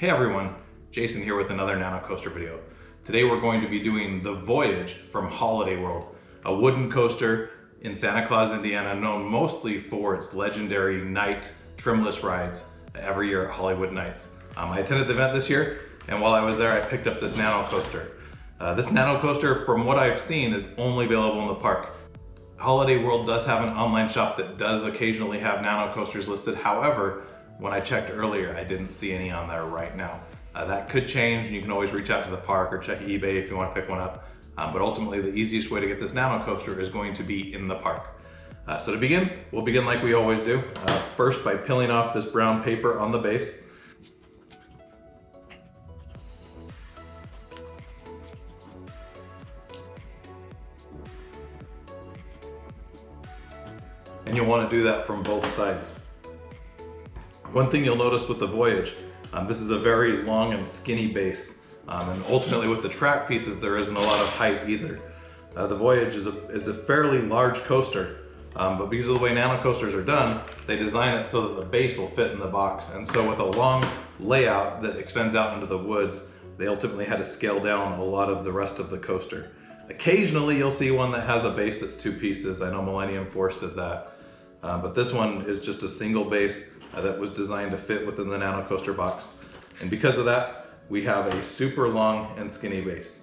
Hey everyone, Jason here with another Nanocoaster video. Today we're going to be doing the Voyage from Holiday World, a wooden coaster in Santa Claus, Indiana, known mostly for its legendary night trimless rides every year at Hollywood Nights. I attended the event this year, and while I was there I picked up this Nanocoaster. This Nanocoaster, from what I've seen, is only available in the park. Holiday World does have an online shop that does occasionally have Nanocoasters listed. However, when I checked earlier, I didn't see any on there right now. That could change, and you can always reach out to the park or check eBay if you want to pick one up. But ultimately, the easiest way to get this Nanocoaster is going to be in the park. So to begin, we'll begin like we always do. First, by peeling off this brown paper on the base. And you'll want to do that from both sides. One thing you'll notice with the Voyage, this is a very long and skinny base. And ultimately with the track pieces, there isn't a lot of height either. The Voyage is a fairly large coaster, but because of the way Nanocoasters are done, they design it so that the base will fit in the box. And so with a long layout that extends out into the woods, they ultimately had to scale down a lot of the rest of the coaster. Occasionally you'll see one that has a base that's two pieces. I know Millennium Force did that. But this one is just a single base that was designed to fit within the Nanocoaster box. And because of that, we have a super long and skinny base.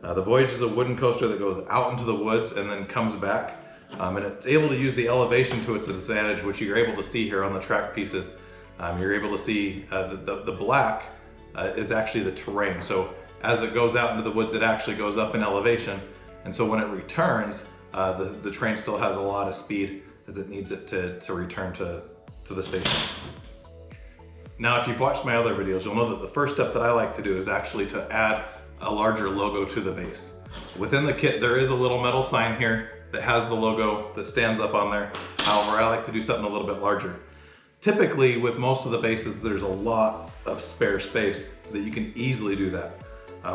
The Voyage is a wooden coaster that goes out into the woods and then comes back. And it's able to use the elevation to its advantage, which you're able to see here on the track pieces. You're able to see the black is actually the terrain. So as it goes out into the woods, it actually goes up in elevation. And so when it returns, the train still has a lot of speed as it needs it to return to the station. Now, if you've watched my other videos, you'll know that the first step that I like to do is actually to add a larger logo to the base. Within the kit, there is a little metal sign here that has the logo that stands up on there. However, I like to do something a little bit larger. Typically, with most of the bases, there's a lot of spare space that you can easily do that.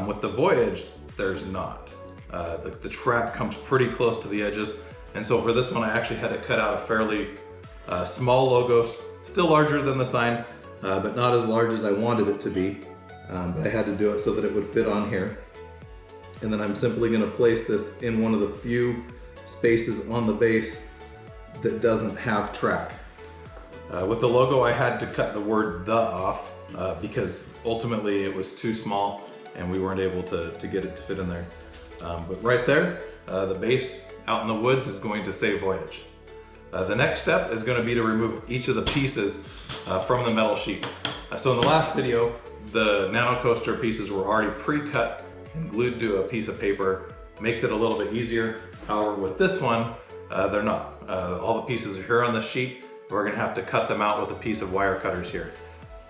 With the Voyage, there's not. The track comes pretty close to the edges, and so for this one, I actually had to cut out a fairly small logo, still larger than the sign, but not as large as I wanted it to be. But I had to do it so that it would fit on here. And then I'm simply gonna place this in one of the few spaces on the base that doesn't have track. With the logo, I had to cut the word "the" off because ultimately it was too small and we weren't able to get it to fit in there. But right there, the base out in the woods is going to say Voyage. The next step is going to be to remove each of the pieces from the metal sheet. So in the last video, the Nanocoaster pieces were already pre-cut and glued to a piece of paper. Makes it a little bit easier. However, with this one, they're not. All the pieces are here on the sheet. We're going to have to cut them out with a piece of wire cutters here.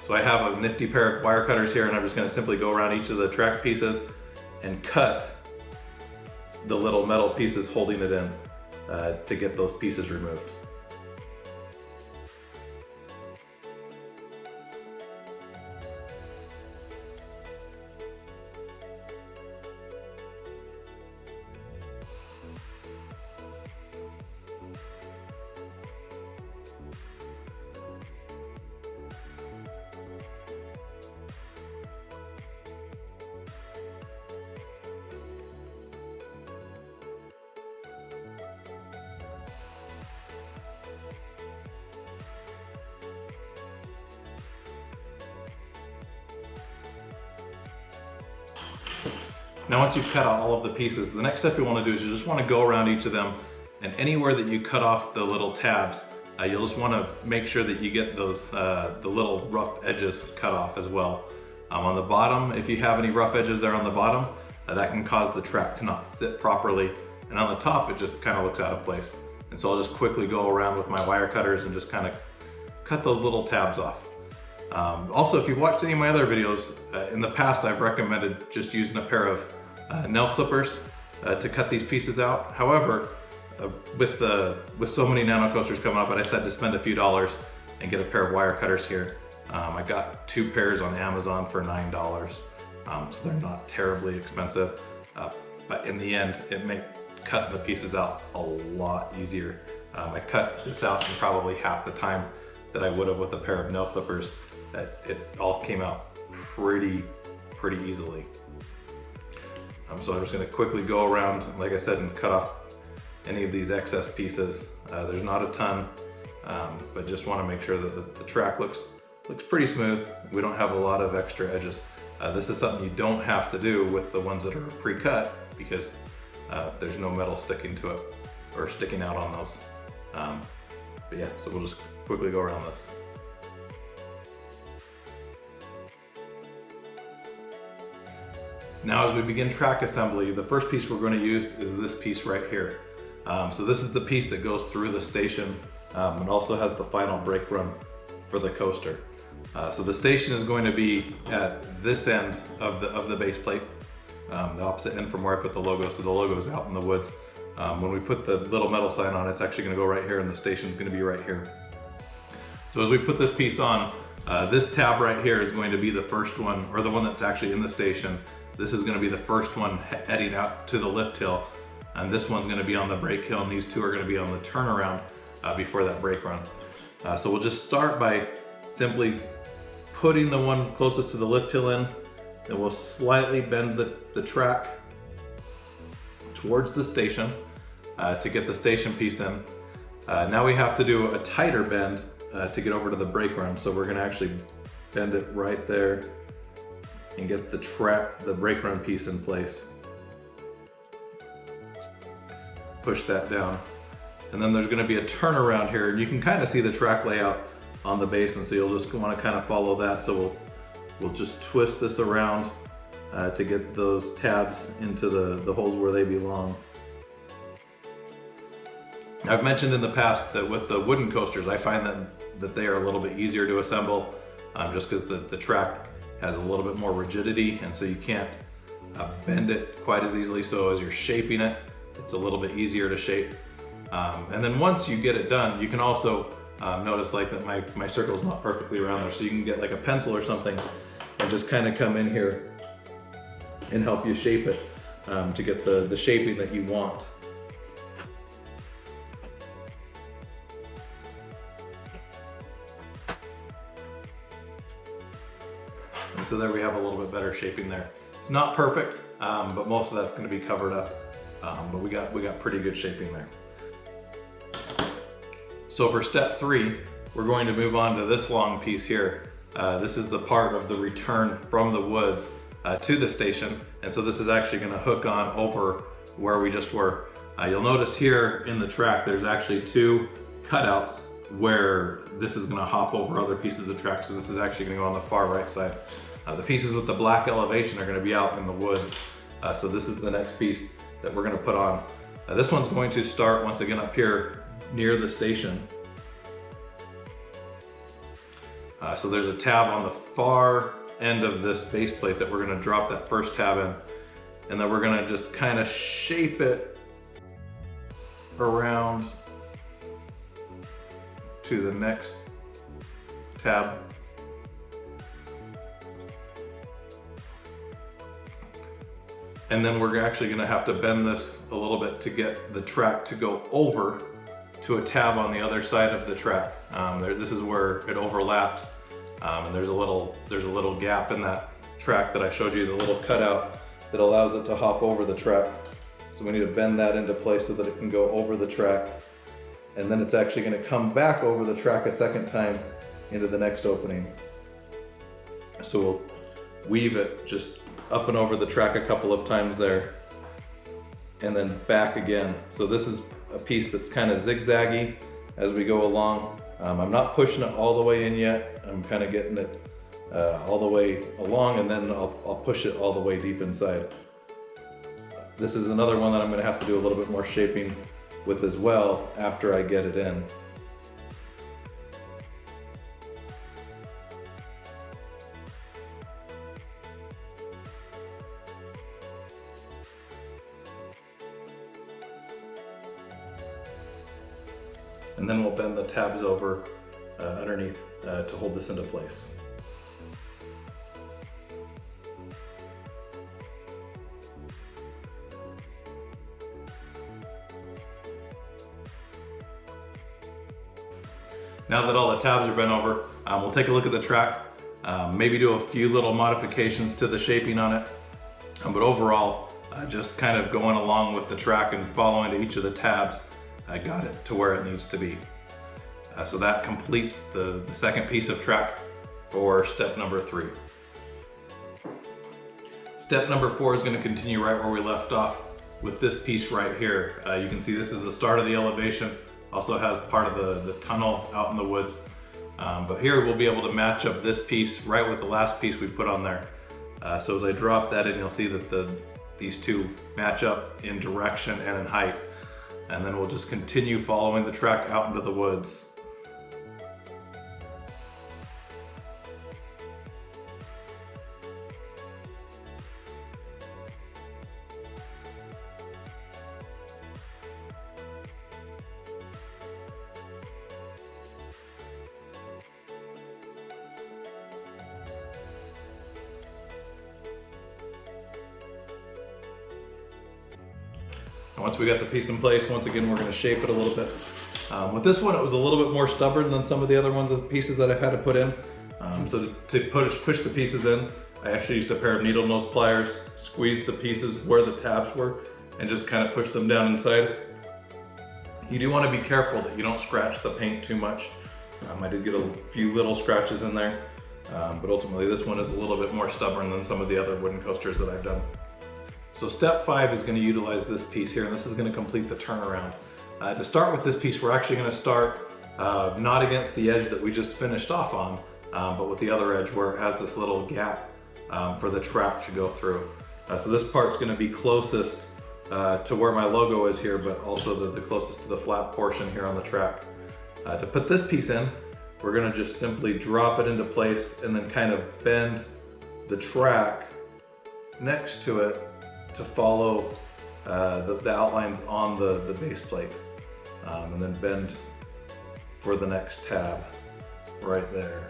So I have a nifty pair of wire cutters here, and I'm just going to simply go around each of the track pieces and cut the little metal pieces holding it in to get those pieces removed. Now once you've cut out all of the pieces, the next step you want to do is you just want to go around each of them, and anywhere that you cut off the little tabs, you'll just want to make sure that you get those the little rough edges cut off as well. On the bottom, if you have any rough edges there on the bottom, that can cause the track to not sit properly, and on the top it just kind of looks out of place. And so I'll just quickly go around with my wire cutters and just kind of cut those little tabs off. Also, if you've watched any of my other videos, in the past I've recommended just using a pair of nail clippers to cut these pieces out. However, with so many Nanocoasters coming up, I decided to spend a few dollars and get a pair of wire cutters here. I got 2 pairs on Amazon for $9, so they're not terribly expensive. But in the end, it made cutting the pieces out a lot easier. I cut this out in probably half the time that I would have with a pair of nail clippers. It all came out pretty easily. So I'm just going to quickly go around, like I said, and cut off any of these excess pieces. There's not a ton, but just want to make sure that the track looks pretty smooth. We don't have a lot of extra edges. This is something you don't have to do with the ones that are pre-cut because there's no metal sticking to it or sticking out on those. But yeah, so we'll just quickly go around this. Now as we begin track assembly, the first piece we're going to use is this piece right here. So this is the piece that goes through the station and also has the final brake run for the coaster. So the station is going to be at this end of the base plate, the opposite end from where I put the logo, so the logo is out in the woods. When we put the little metal sign on, it's actually going to go right here and the station is going to be right here. So as we put this piece on, this tab right here is going to be the first one, or the one that's actually in the station. This is going to be the first one heading out to the lift hill, and this one's going to be on the brake hill, and these two are going to be on the turnaround before that brake run. So we'll just start by simply putting the one closest to the lift hill in, and we'll slightly bend the track towards the station to get the station piece in. Now we have to do a tighter bend to get over to the brake run, so we're going to actually bend it right there and get the brake run piece in place. Push that down. And then there's going to be a turnaround here, and you can kind of see the track layout on the base, and so you'll just want to kind of follow that. So we'll just twist this around to get those tabs into the holes where they belong. I've mentioned in the past that with the wooden coasters, I find that they are a little bit easier to assemble just because the track has a little bit more rigidity, and so you can't bend it quite as easily. So as you're shaping it, it's a little bit easier to shape. And then once you get it done, you can also notice like that my circle is not perfectly around there, so you can get like a pencil or something and just kind of come in here and help you shape it to get the shaping that you want. And so there we have a little bit better shaping there. It's not perfect, but most of that's going to be covered up. But we got pretty good shaping there. So for step 3, we're going to move on to this long piece here. This is the part of the return from the woods to the station, and so this is actually going to hook on over where we just were. You'll notice here in the track there's actually 2 cutouts where this is going to hop over other pieces of track, so this is actually going to go on the far right side. The pieces with the black elevation are going to be out in the woods, so this is the next piece that we're going to put on. This one's going to start once again up here near the station. So there's a tab on the far end of this base plate that we're going to drop that first tab in, and then we're going to just kind of shape it around to the next tab. And then we're actually going to have to bend this a little bit to get the track to go over to a tab on the other side of the track. This is where it overlaps, and there's a little gap in that track that I showed you, the little cutout that allows it to hop over the track. So we need to bend that into place so that it can go over the track, and then it's actually going to come back over the track a second time into the next opening. So we'll weave it just up and over the track a couple of times there, and then back again. So this is a piece that's kind of zigzaggy as we go along. I'm not pushing it all the way in yet. I'm kind of getting it all the way along, and then I'll push it all the way deep inside. This is another one that I'm going to have to do a little bit more shaping with as well after I get it in. And then we'll bend the tabs over underneath to hold this into place. Now that all the tabs are bent over, we'll take a look at the track. maybe do a few little modifications to the shaping on it. But overall, just kind of going along with the track and following to each of the tabs, I got it to where it needs to be. So that completes the second piece of track for step number 3. Step number 4 is going to continue right where we left off with this piece right here. You can see this is the start of the elevation, also has part of the tunnel out in the woods. But here we'll be able to match up this piece right with the last piece we put on there. So as I drop that in, you'll see that these two match up in direction and in height. And then we'll just continue following the track out into the woods. Once we got the piece in place, once again, we're going to shape it a little bit. With this one, it was a little bit more stubborn than some of the other ones, the pieces that I've had to put in. So to push the pieces in, I actually used a pair of needle nose pliers, squeezed the pieces where the tabs were, and just kind of push them down inside. You do want to be careful that you don't scratch the paint too much. I did get a few little scratches in there, but ultimately this one is a little bit more stubborn than some of the other wooden coasters that I've done. So step 5 is going to utilize this piece here, and this is going to complete the turnaround. To start with this piece, we're actually going to start not against the edge that we just finished off on, but with the other edge where it has this little gap for the track to go through. So this part's going to be closest to where my logo is here, but also the closest to the flat portion here on the track. To put this piece in, we're going to just simply drop it into place and then kind of bend the track next to it to follow the outlines on the base plate, and then bend for the next tab right there.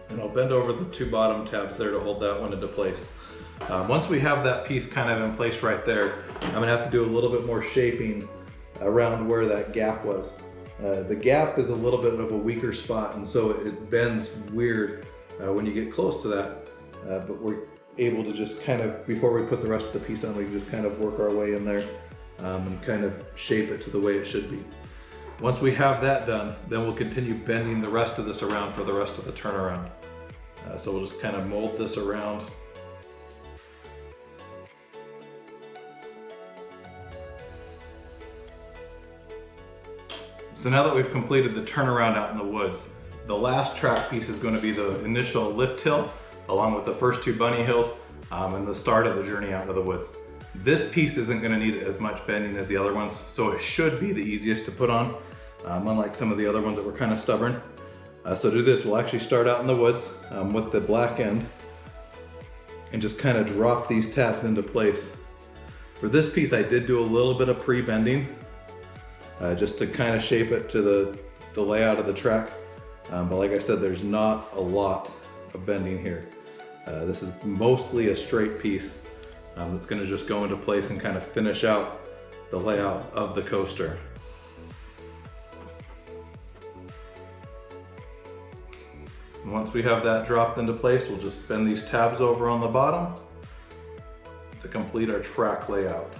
And I'll bend over the 2 bottom tabs there to hold that one into place. Once we have that piece kind of in place right there, I'm going to have to do a little bit more shaping around where that gap was. The gap is a little bit of a weaker spot, and so it bends weird when you get close to that, but we're able to just kind of, before we put the rest of the piece on, we can just kind of work our way in there and kind of shape it to the way it should be. Once we have that done, then we'll continue bending the rest of this around for the rest of the turnaround. So we'll just kind of mold this around. So now that we've completed the turnaround out in the woods, the last track piece is going to be the initial lift hill, along with the first 2 bunny hills, and the start of the journey out into the woods. This piece isn't going to need as much bending as the other ones, so it should be the easiest to put on, unlike some of the other ones that were kind of stubborn. So to do this, we'll actually start out in the woods with the black end and just kind of drop these tabs into place. For this piece, I did do a little bit of pre-bending, just to kind of shape it to the layout of the track. But like I said, there's not a lot of bending here. This is mostly a straight piece that's going to just go into place and kind of finish out the layout of the coaster. And once we have that dropped into place, we'll just bend these tabs over on the bottom to complete our track layout.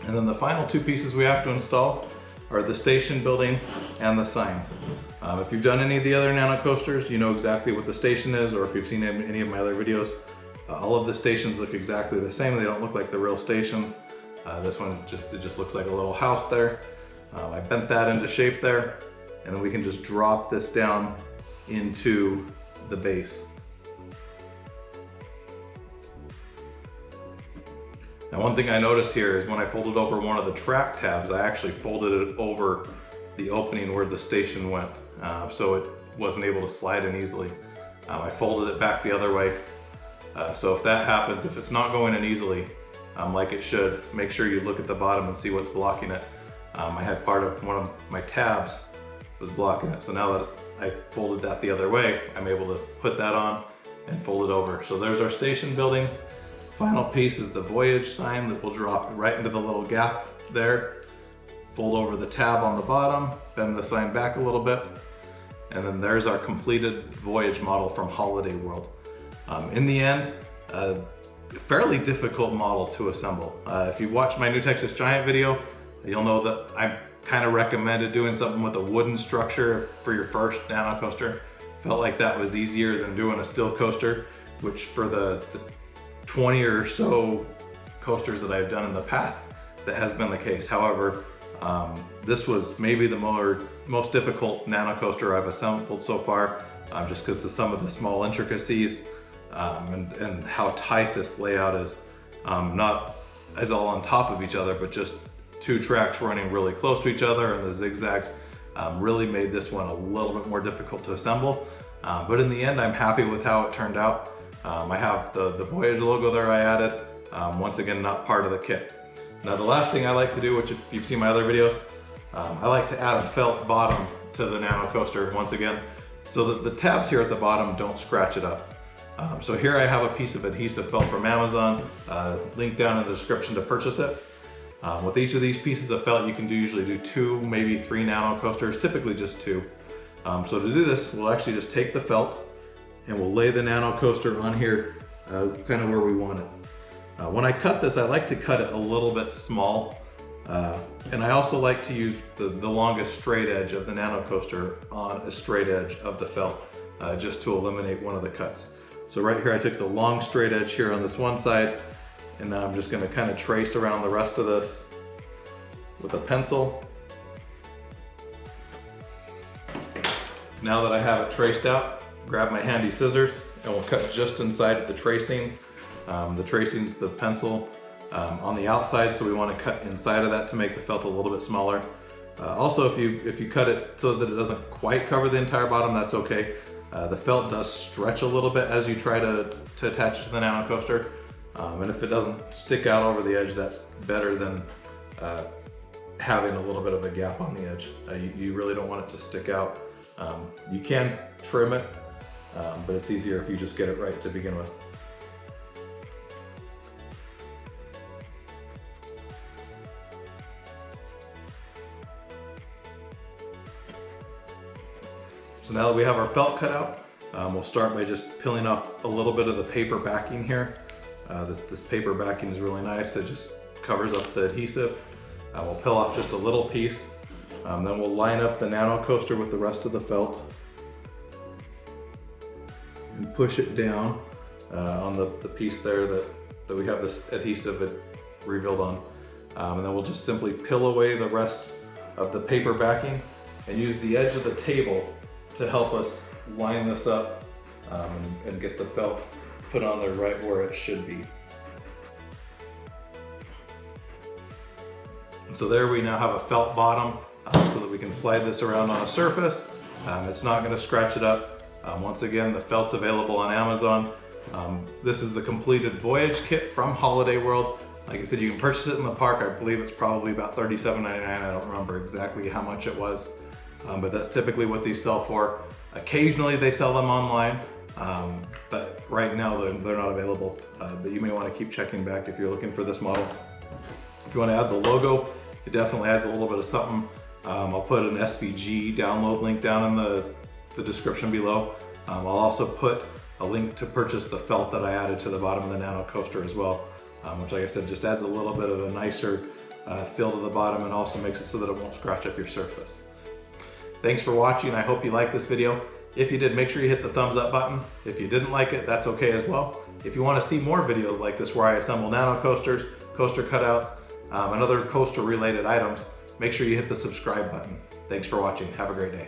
And then the final 2 pieces we have to install are the station building and the sign. If you've done any of the other Nanocoasters, you know exactly what the station is, or if you've seen any of my other videos, all of the stations look exactly the same. They don't look like the real stations. This one just looks like a little house there. I bent that into shape there, and then we can just drop this down into the base. Now, one thing I noticed here is when I folded over one of the track tabs, I actually folded it over the opening where the station went, so it wasn't able to slide in easily. I folded it back the other way. So if that happens, if it's not going in easily like it should, make sure you look at the bottom and see what's blocking it. I had part of one of my tabs was blocking it. So now that I folded that the other way, I'm able to put that on and fold it over. So there's our station building. Final piece is the Voyage sign that will drop right into the little gap there. Fold over the tab on the bottom, bend the sign back a little bit, and then there's our completed Voyage model from Holiday World. In the end, a fairly difficult model to assemble. If you watch my New Texas Giant video, you'll know that I kind of recommended doing something with a wooden structure for your first Nano coaster. Felt like that was easier than doing a steel coaster, which for the 20 or so coasters that I've done in the past, that has been the case. However, this was maybe the most difficult Nano coaster I've assembled so far, just because of some of the small intricacies and how tight this layout is. Not as all on top of each other, but just two tracks running really close to each other, and the zigzags really made this one a little bit more difficult to assemble. But in the end, I'm happy with how it turned out. I have the Voyage logo there I added, once again, not part of the kit. Now the last thing I like to do, which if you've seen my other videos, I like to add a felt bottom to the Nano coaster once again, so that the tabs here at the bottom don't scratch it up. So here I have a piece of adhesive felt from Amazon, link down in the description to purchase it. With each of these pieces of felt, you can usually do 2, maybe 3 Nano coasters, typically just 2. So to do this, we'll actually just take the felt and we'll lay the Nano coaster on here, kind of where we want it. When I cut this, I like to cut it a little bit small, and I also like to use the longest straight edge of the Nano coaster on a straight edge of the felt, just to eliminate one of the cuts. So right here, I took the long straight edge here on this one side, and now I'm just going to kind of trace around the rest of this with a pencil. Now that I have it traced out, grab my handy scissors and we'll cut just inside the tracing. The tracing's the pencil on the outside, so we want to cut inside of that to make the felt a little bit smaller. Also, if you cut it so that it doesn't quite cover the entire bottom, that's okay. The felt does stretch a little bit as you try to attach it to the Nano coaster. And if it doesn't stick out over the edge, that's better than having a little bit of a gap on the edge. You really don't want it to stick out. You can trim it, but it's easier if you just get it right to begin with. So now that we have our felt cut out, we'll start by just peeling off a little bit of the paper backing here. This paper backing is really nice. It just covers up the adhesive. We'll peel off just a little piece. Then we'll line up the Nano coaster with the rest of the felt and push it down on the piece there that we have this adhesive revealed on. And then we'll just simply peel away the rest of the paper backing and use the edge of the table to help us line this up and get the felt put on there right where it should be. And so there we now have a felt bottom so that we can slide this around on a surface. It's not going to scratch it up. Once again, the felt's available on Amazon. This is the completed Voyage kit from Holiday World. Like I said, you can purchase it in the park. I believe it's probably about $37.99. I don't remember exactly how much it was, but that's typically what these sell for. Occasionally they sell them online, but right now they're not available. But you may want to keep checking back if you're looking for this model. If you want to add the logo, it definitely adds a little bit of something. I'll put an SVG download link down in the description below. I'll also put a link to purchase the felt that I added to the bottom of the Nano coaster as well, which, like I said, just adds a little bit of a nicer feel to the bottom and also makes it so that it won't scratch up your surface. Thanks for watching. I hope you liked this video. If you did, make sure you hit the thumbs up button. If you didn't like it, that's okay as well. If you want to see more videos like this where I assemble Nano coasters, coaster cutouts, and other coaster related items, make sure you hit the subscribe button. Thanks for watching. Have a great day.